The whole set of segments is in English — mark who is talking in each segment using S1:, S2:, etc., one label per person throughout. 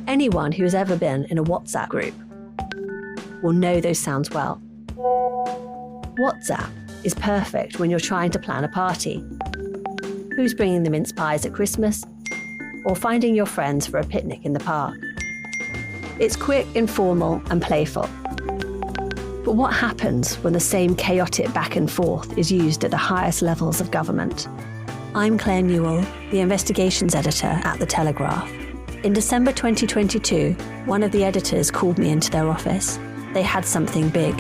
S1: Anyone who has ever been in a WhatsApp group will know those sounds well. WhatsApp is perfect when you're trying to plan a party. Who's bringing the mince pies at Christmas? Or finding your friends for a picnic in the park. It's quick, informal, and playful. But what happens when the same chaotic back and forth is used at the highest levels of government? I'm Claire Newell, the investigations editor at The Telegraph. In December 2022, one of the editors called me into their office. They had something big.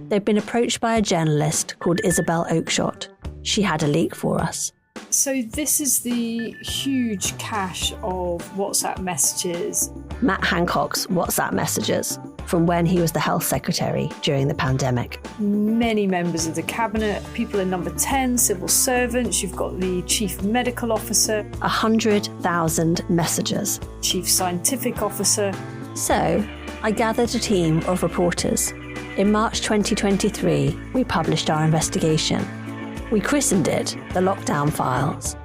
S1: They'd been approached by a journalist called Isabel Oakeshott. She had a leak for us.
S2: So this is the huge cache of WhatsApp messages.
S1: Matt Hancock's WhatsApp messages from when he was the health secretary during the pandemic.
S2: Many members of the cabinet, people in number 10, civil servants, you've got the chief medical officer.
S1: 100,000 messages.
S2: Chief scientific officer.
S1: So I gathered a team of reporters. In March 2023, we published our investigation. We christened it The Lockdown Files.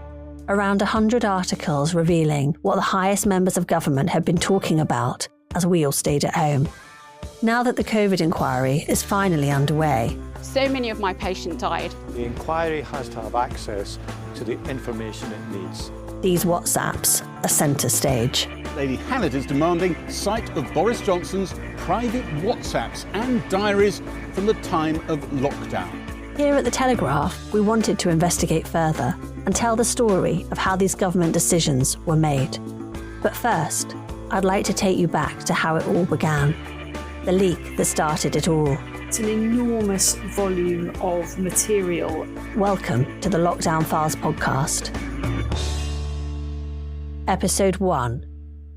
S1: Around 100 articles revealing what the highest members of government had been talking about as we all stayed at home. Now that the COVID inquiry is finally underway.
S3: So many of my patients died.
S4: The inquiry has to have access to the information it needs.
S1: These WhatsApps are centre stage.
S5: Lady Hannett is demanding sight of Boris Johnson's private WhatsApps and diaries from the time of lockdown.
S1: Here at The Telegraph, we wanted to investigate further and tell the story of how these government decisions were made. But first, I'd like to take you back to how it all began. The leak that started it all.
S2: It's an enormous volume of material.
S1: Welcome to the Lockdown Files podcast. Episode 1,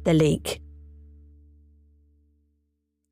S1: The Leak.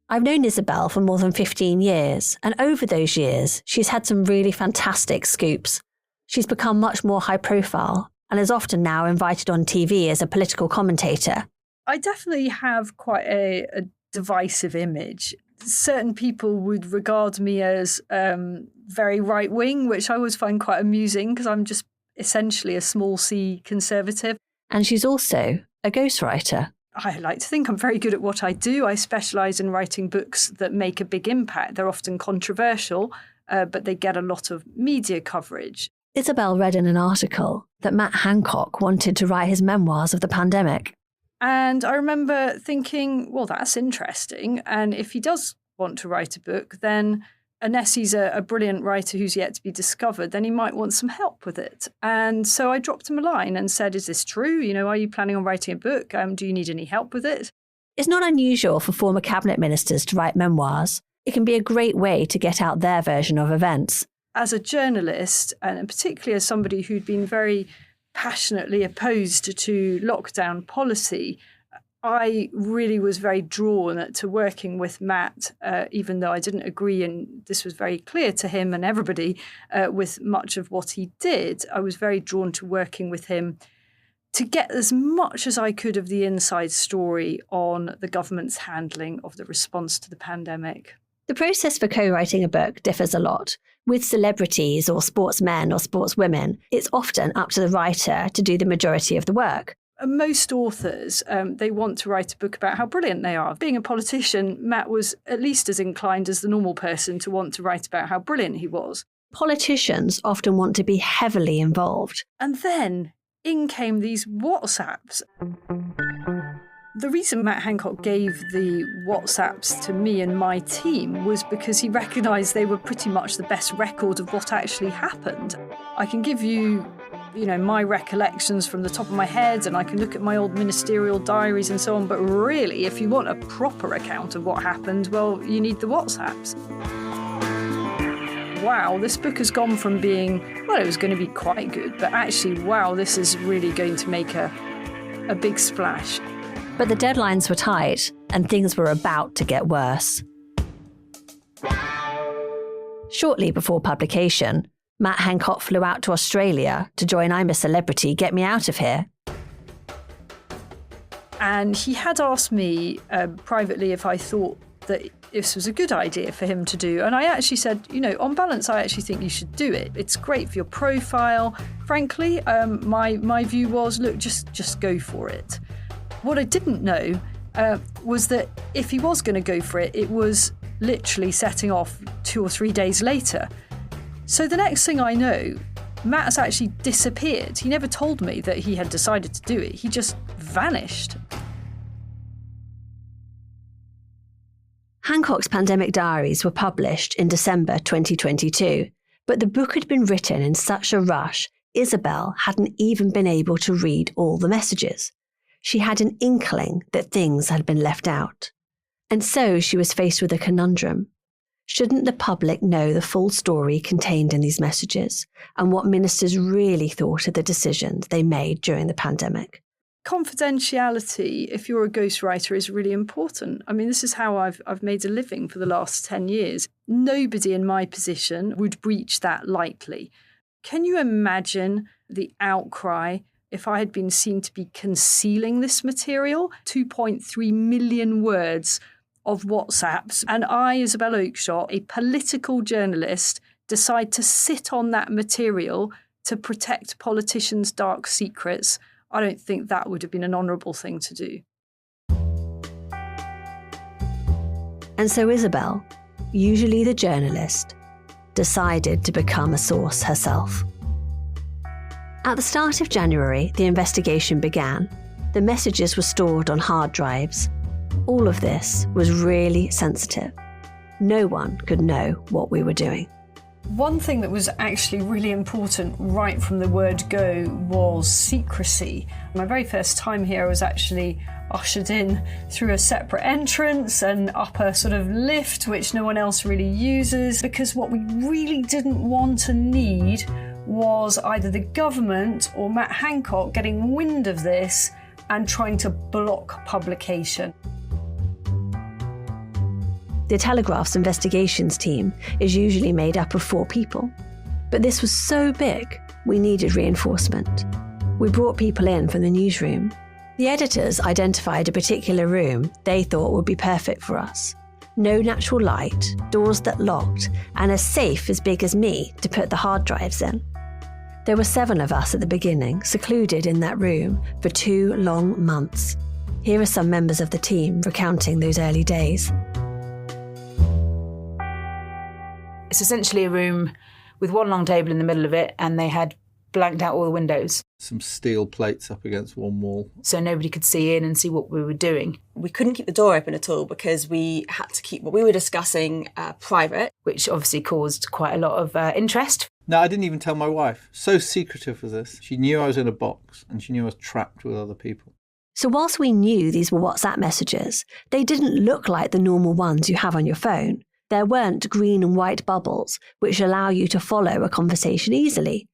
S1: I've known Isabel for more than 15 years, and over those years, she's had some really fantastic scoops. She's become much more high profile and is often now invited on TV as a political commentator.
S2: I definitely have quite a divisive image. Certain people would regard me as very right-wing, which I always find quite amusing because I'm just essentially a small c conservative.
S1: And she's also a ghostwriter.
S2: I like to think I'm very good at what I do. I specialise in writing books that make a big impact. They're often controversial, but they get a lot of media coverage.
S1: Isabel read in an article that Matt Hancock wanted to write his memoirs of the pandemic.
S2: And I remember thinking, well, that's interesting. And if he does want to write a book, then unless he's a brilliant writer who's yet to be discovered, then he might want some help with it. And so I dropped him a line and said, is this true? You know, are you planning on writing a book? Do you need any help with it?
S1: It's not unusual for former cabinet ministers to write memoirs. It can be a great way to get out their version of events.
S2: As a journalist, and particularly as somebody who'd been very passionately opposed to lockdown policy, I really was very drawn to working with Matt, even though I didn't agree, and this was very clear to him and everybody, with much of what he did. I was very drawn to working with him to get as much as I could of the inside story on the government's handling of the response to the pandemic.
S1: The process for co-writing a book differs a lot. With celebrities or sportsmen or sportswomen, it's often up to the writer to do the majority of the work.
S2: Most authors, they want to write a book about how brilliant they are. Being a politician, Matt was at least as inclined as the normal person to want to write about how brilliant he was.
S1: Politicians often want to be heavily involved.
S2: And then in came these WhatsApps. The reason Matt Hancock gave the WhatsApps to me and my team was because he recognised they were pretty much the best record of what actually happened. I can give you my recollections from the top of my head, and I can look at my old ministerial diaries and so on, but really, if you want a proper account of what happened, well, you need the WhatsApps. Wow, this book has gone from being, well, it was going to be quite good, but actually, wow, this is really going to make a big splash.
S1: But the deadlines were tight, and things were about to get worse. Shortly before publication, Matt Hancock flew out to Australia to join I'm a Celebrity, Get Me Out of Here.
S2: And he had asked me privately if I thought that this was a good idea for him to do. And I actually said, on balance, I actually think you should do it. It's great for your profile. Frankly, my view was, look, just go for it. What I didn't know was that if he was going to go for it, it was literally setting off 2 or 3 days later. So the next thing I know, Matt's actually disappeared. He never told me that he had decided to do it. He just vanished.
S1: Hancock's pandemic diaries were published in December 2022, but the book had been written in such a rush, Isabel hadn't even been able to read all the messages. She had an inkling that things had been left out. And so she was faced with a conundrum. Shouldn't the public know the full story contained in these messages and what ministers really thought of the decisions they made during the pandemic?
S2: Confidentiality, if you're a ghostwriter, is really important. I mean, this is how I've made a living for the last 10 years. Nobody in my position would breach that lightly. Can you imagine the outcry if I had been seen to be concealing this material? 2.3 million words of WhatsApps, and I, Isabel Oakeshott, a political journalist, decide to sit on that material to protect politicians' dark secrets. I don't think that would have been an honourable thing to do.
S1: And so Isabel, usually the journalist, decided to become a source herself. At the start of January, the investigation began. The messages were stored on hard drives. All of this was really sensitive. No one could know what we were doing.
S2: One thing that was actually really important right from the word go was secrecy. My very first time here, I was actually ushered in through a separate entrance and up a sort of lift, which no one else really uses, because what we really didn't want to need was either the government or Matt Hancock getting wind of this and trying to block publication.
S1: The Telegraph's investigations team is usually made up of 4 people. But this was so big, we needed reinforcement. We brought people in from the newsroom. The editors identified a particular room they thought would be perfect for us. No natural light, doors that locked, and a safe as big as me to put the hard drives in. There were 7 of us at the beginning, secluded in that room for 2 long months. Here are some members of the team recounting those early days.
S6: It's essentially a room with one long table in the middle of it, and they had blanked out all the windows.
S7: Some steel plates up against one wall.
S6: So nobody could see in and see what we were doing.
S8: We couldn't keep the door open at all because we had to keep what we were discussing private.
S6: Which obviously caused quite a lot of interest.
S7: No, I didn't even tell my wife. So secretive was this. She knew I was in a box and she knew I was trapped with other people.
S1: So whilst we knew these were WhatsApp messages, they didn't look like the normal ones you have on your phone. There weren't green and white bubbles, which allow you to follow a conversation easily.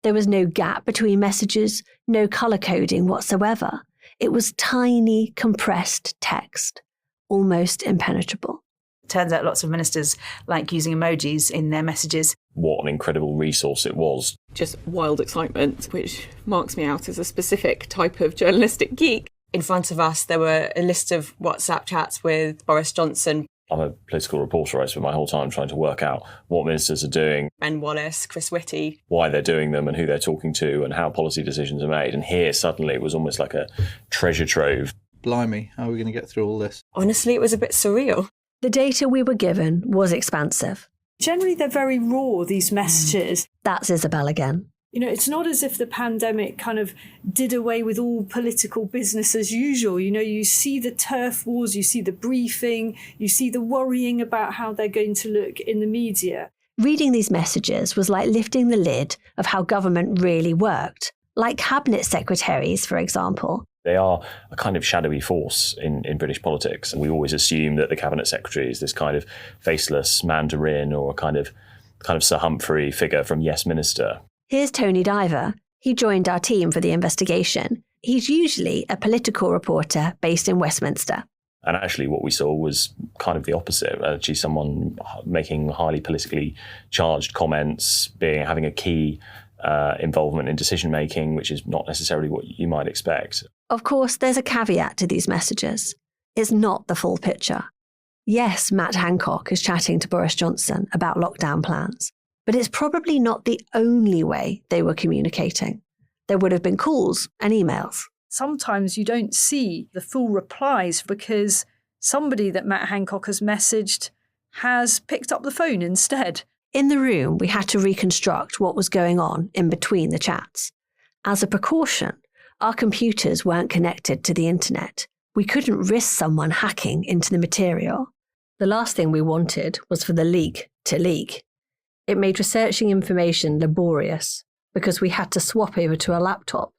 S1: There was no gap between messages, no colour coding whatsoever. It was tiny, compressed text, almost impenetrable.
S6: Turns out lots of ministers like using emojis in their messages.
S9: What an incredible resource it was.
S8: Just wild excitement, which marks me out as a specific type of journalistic geek. In front of us, there were a list of WhatsApp chats with Boris Johnson.
S9: I'm a political reporter. I spent my whole time trying to work out what ministers are doing.
S8: Ben Wallace, Chris Whitty.
S9: Why they're doing them and who they're talking to and how policy decisions are made. And here, suddenly, it was almost like a treasure trove.
S7: Blimey, how are we going to get through all this?
S8: Honestly, it was a bit surreal.
S1: The data we were given was expansive.
S2: Generally, they're very raw, these messages.
S1: That's Isabel again.
S2: It's not as if the pandemic kind of did away with all political business as usual. You see the turf wars, you see the briefing, you see the worrying about how they're going to look in the media.
S1: Reading these messages was like lifting the lid of how government really worked. Like cabinet secretaries, for example.
S9: They are a kind of shadowy force in British politics. And we always assume that the cabinet secretary is this kind of faceless mandarin or a kind of Sir Humphrey figure from Yes Minister.
S1: Here's Tony Diver. He joined our team for the investigation. He's usually a political reporter based in Westminster.
S9: And actually what we saw was kind of the opposite. Actually someone making highly politically charged comments, having a key involvement in decision-making, which is not necessarily what you might expect.
S1: Of course, there's a caveat to these messages. It's not the full picture. Yes, Matt Hancock is chatting to Boris Johnson about lockdown plans, but it's probably not the only way they were communicating. There would have been calls and emails.
S2: Sometimes you don't see the full replies because somebody that Matt Hancock has messaged has picked up the phone instead.
S1: In the room, we had to reconstruct what was going on in between the chats. As a precaution, our computers weren't connected to the internet. We couldn't risk someone hacking into the material. The last thing we wanted was for the leak to leak. It made researching information laborious because we had to swap over to a laptop,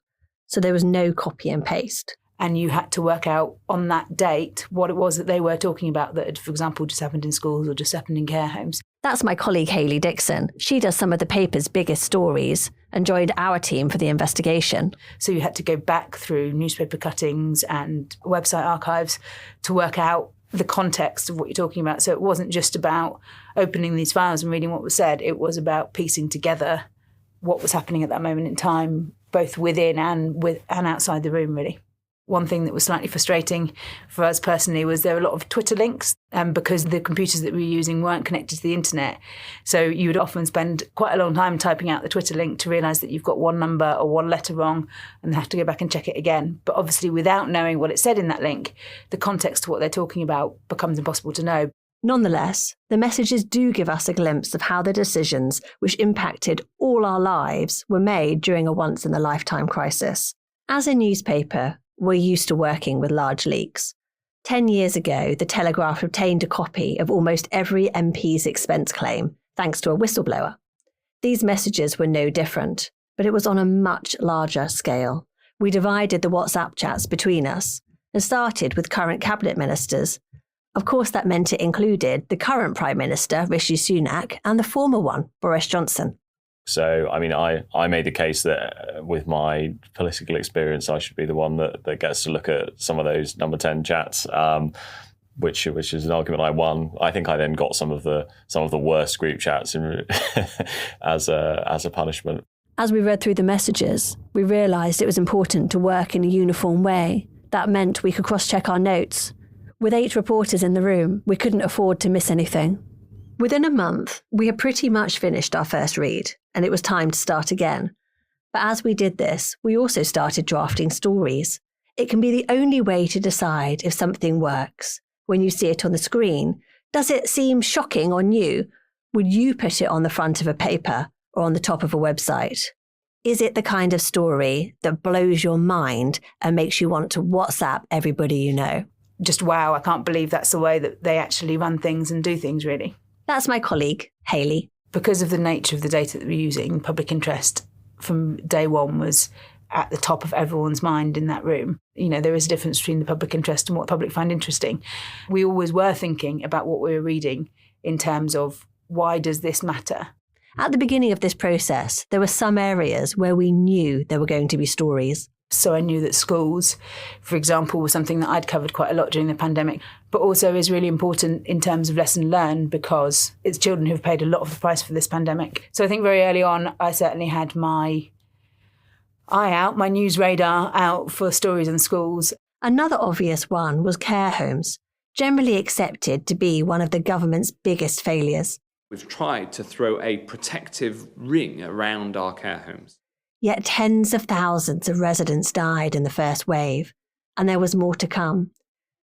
S1: so there was no copy and paste.
S6: And you had to work out on that date what it was that they were talking about that had, for example, just happened in schools or just happened in care homes.
S1: That's my colleague Hayley Dixon. She does some of the paper's biggest stories and joined our team for the investigation.
S6: So you had to go back through newspaper cuttings and website archives to work out the context of what you're talking about. So it wasn't just about opening these files and reading what was said. It was about piecing together what was happening at that moment in time, both within and outside the room, really. One thing that was slightly frustrating for us personally was there were a lot of Twitter links because the computers that we were using weren't connected to the internet. So you would often spend quite a long time typing out the Twitter link to realise that you've got one number or one letter wrong and have to go back and check it again. But obviously without knowing what it said in that link, the context to what they're talking about becomes impossible to know.
S1: Nonetheless, the messages do give us a glimpse of how the decisions which impacted all our lives were made during a once-in-a-lifetime crisis. As a newspaper, we're used to working with large leaks. 10 years ago, the Telegraph obtained a copy of almost every MP's expense claim, thanks to a whistleblower. These messages were no different, but it was on a much larger scale. We divided the WhatsApp chats between us and started with current cabinet ministers. Of course, that meant it included the current Prime Minister, Rishi Sunak, and the former one, Boris Johnson.
S9: So, I mean, I made the case that with my political experience, I should be the one that gets to look at some of those number 10 chats, which is an argument I won. I think I then got some of the worst group chats as a punishment.
S1: As we read through the messages, we realised it was important to work in a uniform way. That meant we could cross-check our notes. With 8 reporters in the room, we couldn't afford to miss anything. Within a month, we had pretty much finished our first read, and it was time to start again. But as we did this, we also started drafting stories. It can be the only way to decide if something works. When you see it on the screen, does it seem shocking or new? Would you put it on the front of a paper or on the top of a website? Is it the kind of story that blows your mind and makes you want to WhatsApp everybody you know?
S6: Just wow, I can't believe that's the way that they actually run things and do things, really.
S1: That's my colleague, Hayley.
S6: Because of the nature of the data that we're using, public interest from day one was at the top of everyone's mind in that room. You know, there is a difference between the public interest and what the public find interesting. We always were thinking about what we were reading in terms of why does this matter?
S1: At the beginning of this process, there were some areas where we knew there were going to be stories.
S6: So I knew that schools, for example, was something that I'd covered quite a lot during the pandemic, but also is really important in terms of lesson learned because it's children who've paid a lot of the price for this pandemic. So I think very early on, I certainly had my eye out, my news radar out for stories in schools.
S1: Another obvious one was care homes, generally accepted to be one of the government's biggest failures.
S10: We've tried to throw a protective ring around our care homes.
S1: Yet tens of thousands of residents died in the first wave, and there was more to come.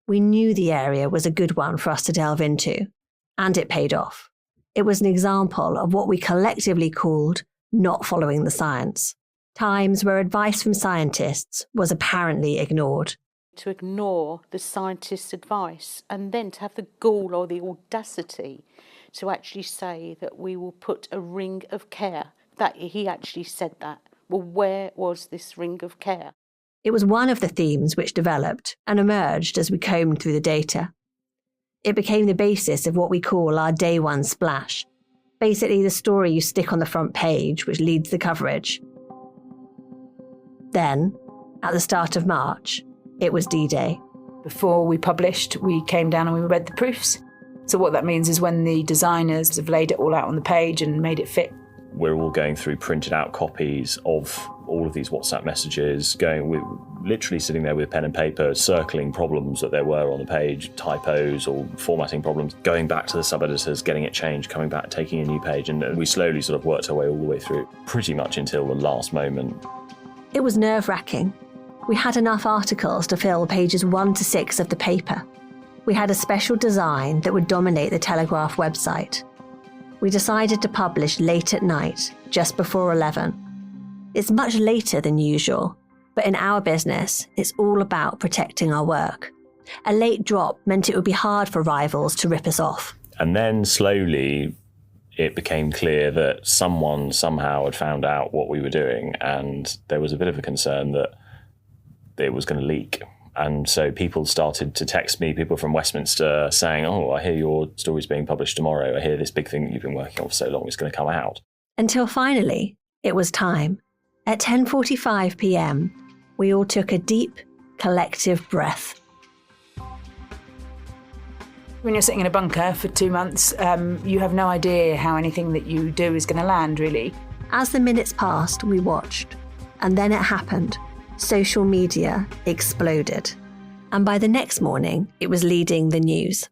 S1: We knew the area was a good one for us to delve into, and it paid off. It was an example of what we collectively called not following the science, times where advice from scientists was apparently ignored.
S11: To ignore the scientists' advice and then to have the gall or the audacity to actually say that we will put a ring of care, that he actually said that. Well, where was this ring of care?
S1: It was one of the themes which developed and emerged as we combed through the data. It became the basis of what we call our day one splash, basically the story you stick on the front page which leads the coverage. Then, at the start of March, it was D-Day.
S6: Before we published, we came down and we read the proofs. So what that means is when the designers have laid it all out on the page and made it fit,
S9: we're all going through printed out copies of all of these WhatsApp messages, literally sitting there with pen and paper, circling problems that there were on the page, typos or formatting problems, going back to the sub-editors, getting it changed, coming back, taking a new page, and we slowly sort of worked our way all the way through, pretty much until the last moment.
S1: It was nerve-wracking. We had enough articles to fill pages 1 to 6 of the paper. We had a special design that would dominate the Telegraph website. We decided to publish late at night, just before 11. It's much later than usual, but in our business, it's all about protecting our work. A late drop meant it would be hard for rivals to rip us off.
S9: And then slowly, it became clear that someone somehow had found out what we were doing, and there was a bit of a concern that it was going to leak. And so people started to text me, people from Westminster, saying, oh, I hear your story's being published tomorrow. I hear this big thing that you've been working on for so long is going to come out. Until
S1: finally, it was time. At 10:45 p.m, we all took a deep, collective breath.
S6: When you're sitting in a bunker for 2 months, you have no idea how anything that you do is going to land, really.
S1: As the minutes passed, we watched. And then it happened. Social media exploded. And by the next morning, it was leading the news.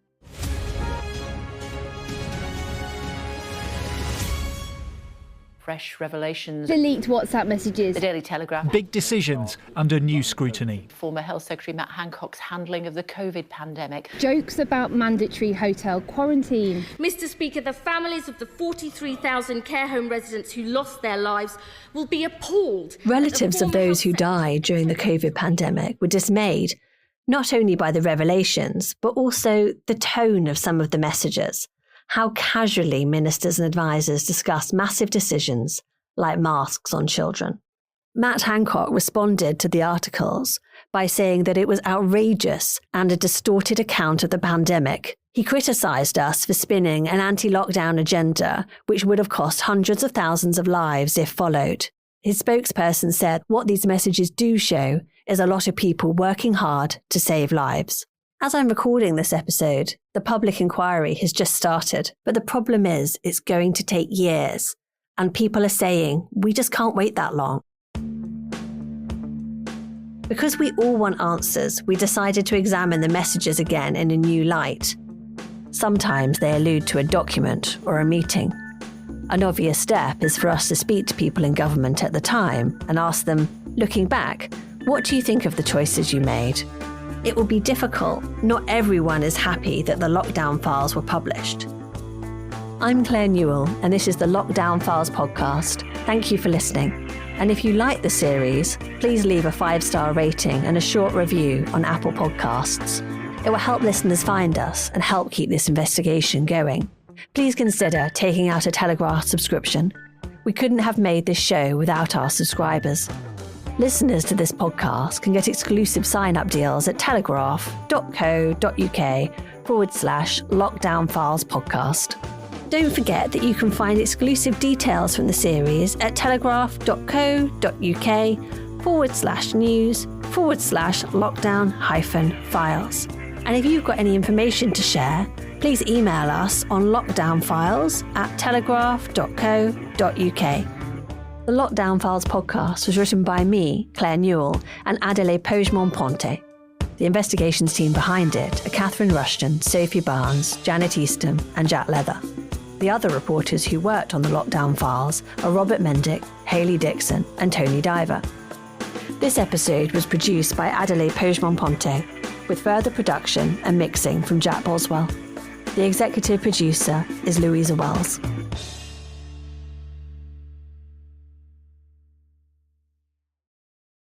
S12: Fresh revelations.
S13: The leaked WhatsApp messages.
S12: The Daily Telegraph.
S14: Big decisions under new scrutiny.
S12: Former Health Secretary Matt Hancock's handling of the COVID pandemic.
S13: Jokes about mandatory hotel quarantine.
S15: Mr. Speaker, the families of the 43,000 care home residents who lost their lives will be appalled.
S1: Relatives of those who died during the COVID pandemic were dismayed, not only by the revelations, but also the tone of some of the messages. How casually ministers and advisers discuss massive decisions like masks on children. Matt Hancock responded to the articles by saying that it was outrageous and a distorted account of the pandemic. He criticised us for spinning an anti-lockdown agenda, which would have cost hundreds of thousands of lives if followed. His spokesperson said what these messages do show is a lot of people working hard to save lives. As I'm recording this episode, the public inquiry has just started, but the problem is it's going to take years, and people are saying we just can't wait that long. Because we all want answers, we decided to examine the messages again in a new light. Sometimes they allude to a document or a meeting. An obvious step is for us to speak to people in government at the time and ask them, looking back, what do you think of the choices you made? It will be difficult. Not everyone is happy that the lockdown files were published. I'm Claire Newell, and this is the Lockdown Files podcast. Thank you for listening. And if you like the series, please leave a 5-star rating and a short review on Apple Podcasts. It will help listeners find us and help keep this investigation going. Please consider taking out a Telegraph subscription. We couldn't have made this show without our subscribers. Listeners to this podcast can get exclusive sign-up deals at telegraph.co.uk/Lockdown Files podcast. Don't forget that you can find exclusive details from the series at telegraph.co.uk/news/lockdown-files. And if you've got any information to share, please email us on lockdownfiles@telegraph.co.uk. The Lockdown Files podcast was written by me, Claire Newell, and Adelaide Pogemont-Ponte. The investigations team behind it are Catherine Rushton, Sophie Barnes, Janet Eastham, and Jack Leather. The other reporters who worked on the Lockdown Files are Robert Mendick, Hayley Dixon, and Tony Diver. This episode was produced by Adelaide Pogemont-Ponte, with further production and mixing from Jack Boswell. The executive producer is Louisa Wells.